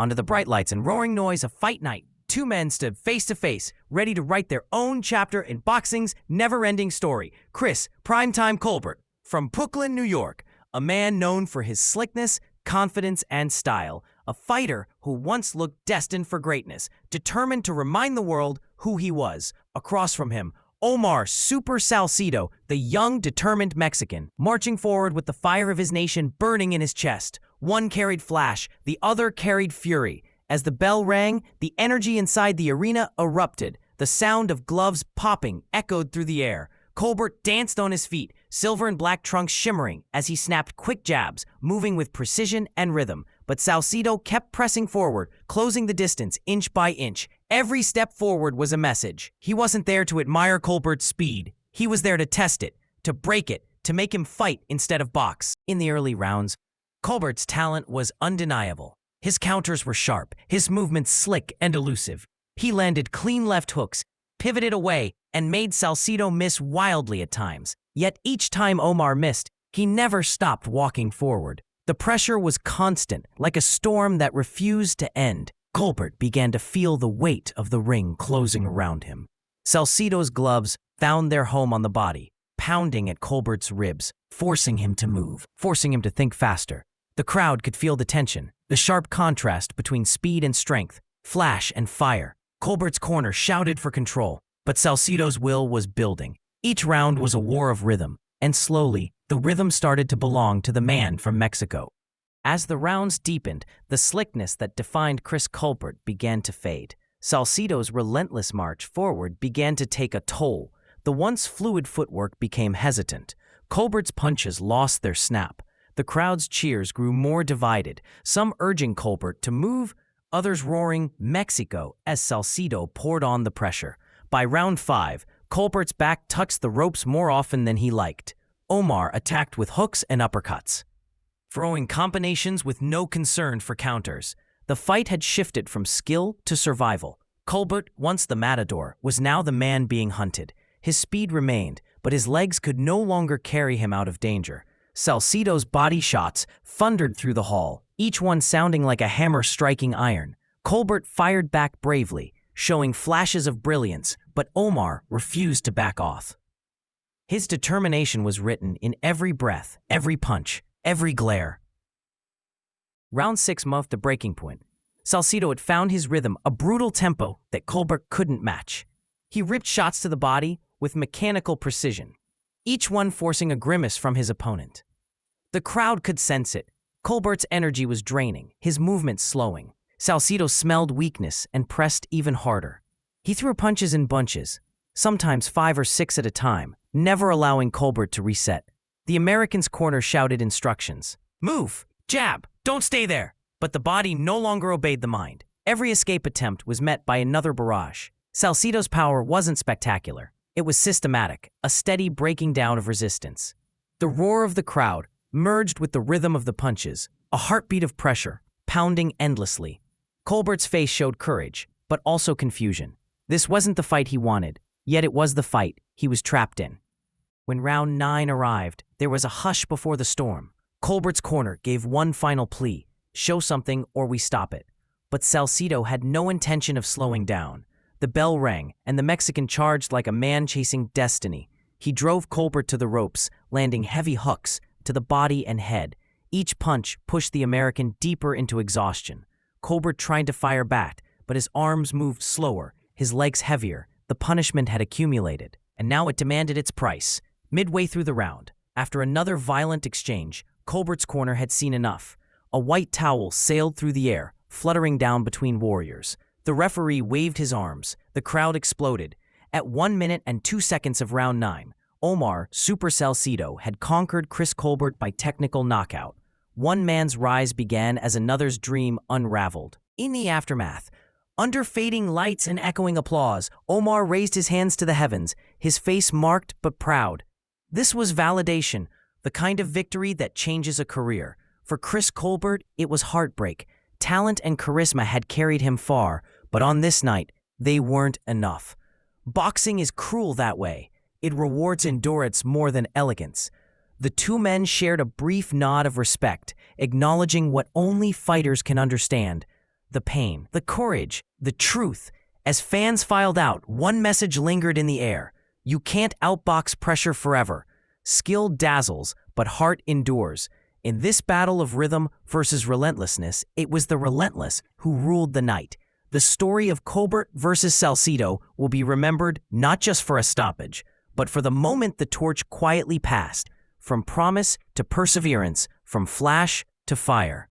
Under the bright lights and roaring noise of fight night, two men stood face to face, ready to write their own chapter in boxing's never-ending story. Chris "Primetime" Colbert, from Brooklyn, New York, a man known for his slickness, confidence, and style, a fighter who once looked destined for greatness, determined to remind the world who he was. Across from him, Omar "Super" Salcido, the young, determined Mexican, marching forward with the fire of his nation burning in his chest. One carried flash, the other carried fury. As the bell rang, the energy inside the arena erupted. The sound of gloves popping echoed through the air. Colbert danced on his feet, silver and black trunks shimmering as he snapped quick jabs, moving with precision and rhythm. But Salcido kept pressing forward, closing the distance inch by inch. Every step forward was a message. He wasn't there to admire Colbert's speed. He was there to test it, to break it, to make him fight instead of box. In the early rounds, Colbert's talent was undeniable. His counters were sharp, his movements slick and elusive. He landed clean left hooks, pivoted away, and made Salcido miss wildly at times. Yet each time Omar missed, he never stopped walking forward. The pressure was constant, like a storm that refused to end. Colbert began to feel the weight of the ring closing around him. Salcido's gloves found their home on the body, pounding at Colbert's ribs, forcing him to move, forcing him to think faster. The crowd could feel the tension, the sharp contrast between speed and strength, flash and fire. Colbert's corner shouted for control, but Salcido's will was building. Each round was a war of rhythm, and slowly, the rhythm started to belong to the man from Mexico. As the rounds deepened, the slickness that defined Chris Colbert began to fade. Salcido's relentless march forward began to take a toll. The once fluid footwork became hesitant. Colbert's punches lost their snap. The crowd's cheers grew more divided, some urging Colbert to move, others roaring "Mexico" as Salcido poured on the pressure. By round 5, Colbert's back touched the ropes more often than he liked. Omar attacked with hooks and uppercuts, throwing combinations with no concern for counters. The fight had shifted from skill to survival. Colbert, once the matador, was now the man being hunted. His speed remained, but his legs could no longer carry him out of danger. Salcido's body shots thundered through the hall, each one sounding like a hammer striking iron. Colbert fired back bravely, showing flashes of brilliance, but Omar refused to back off. His determination was written in every breath, every punch, every glare. Round 6 marked the breaking point. Salcido had found his rhythm, a brutal tempo that Colbert couldn't match. He ripped shots to the body with mechanical precision, each one forcing a grimace from his opponent. The crowd could sense it. Colbert's energy was draining, his movements slowing. Salcido smelled weakness and pressed even harder. He threw punches in bunches, sometimes 5 or 6 at a time, never allowing Colbert to reset. The American's corner shouted instructions. "Move! Jab! Don't stay there!" But the body no longer obeyed the mind. Every escape attempt was met by another barrage. Salcido's power wasn't spectacular. It was systematic, a steady breaking down of resistance. The roar of the crowd merged with the rhythm of the punches, a heartbeat of pressure, pounding endlessly. Colbert's face showed courage, but also confusion. This wasn't the fight he wanted, yet it was the fight he was trapped in. When round 9 arrived, there was a hush before the storm. Colbert's corner gave one final plea: show something or we stop it. But Salcido had no intention of slowing down. The bell rang, and the Mexican charged like a man chasing destiny. He drove Colbert to the ropes, landing heavy hooks to the body and head. Each punch pushed the American deeper into exhaustion. Colbert tried to fire back, but his arms moved slower, his legs heavier. The punishment had accumulated, and now it demanded its price. Midway through the round, after another violent exchange, Colbert's corner had seen enough. A white towel sailed through the air, fluttering down between warriors. The referee waved his arms. The crowd exploded. At 1 minute and 2 seconds of round 9, Omar "Super" Salcido had conquered Chris Colbert by technical knockout. One man's rise began as another's dream unraveled. In the aftermath, under fading lights and echoing applause, Omar raised his hands to the heavens, his face marked but proud. This was validation, the kind of victory that changes a career. For Chris Colbert, it was heartbreak. Talent and charisma had carried him far, but on this night, they weren't enough. Boxing is cruel that way. It rewards endurance more than elegance. The two men shared a brief nod of respect, acknowledging what only fighters can understand. the pain, the courage, the truth. As fans filed out, one message lingered in the air. You can't outbox pressure forever. Skill dazzles, but heart endures. In this battle of rhythm versus relentlessness, it was the relentless who ruled the night. The story of Colbert versus Salcido will be remembered not just for a stoppage, but for the moment the torch quietly passed, from promise to perseverance, from flash to fire.